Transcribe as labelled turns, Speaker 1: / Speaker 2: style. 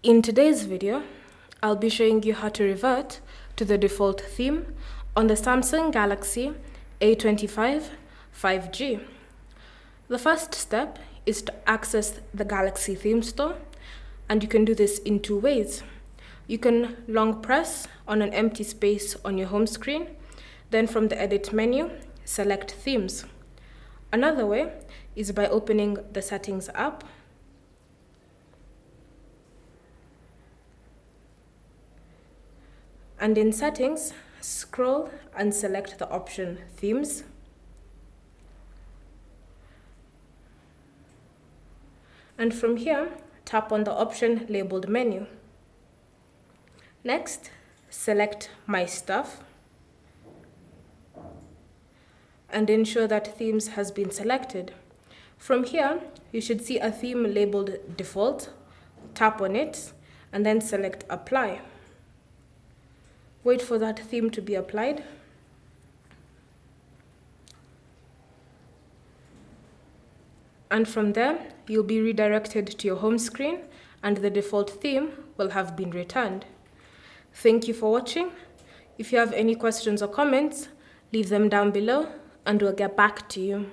Speaker 1: In today's video, I'll be showing you how to revert to the default theme on the Samsung Galaxy A25 5G. The first step is to access the Galaxy theme store, and you can do this in two ways. You can long press on an empty space on your home screen, then from the edit menu, select themes. Another way is by opening the settings app, and in settings, scroll and select the option themes. And from here, tap on the option labeled menu. Next, select My Stuff and ensure that themes has been selected. From here, you should see a theme labeled default. Tap on it and then select Apply. Wait for that theme to be applied. And from there, you'll be redirected to your home screen and the default theme will have been returned. Thank you for watching. If you have any questions or comments, leave them down below and we'll get back to you.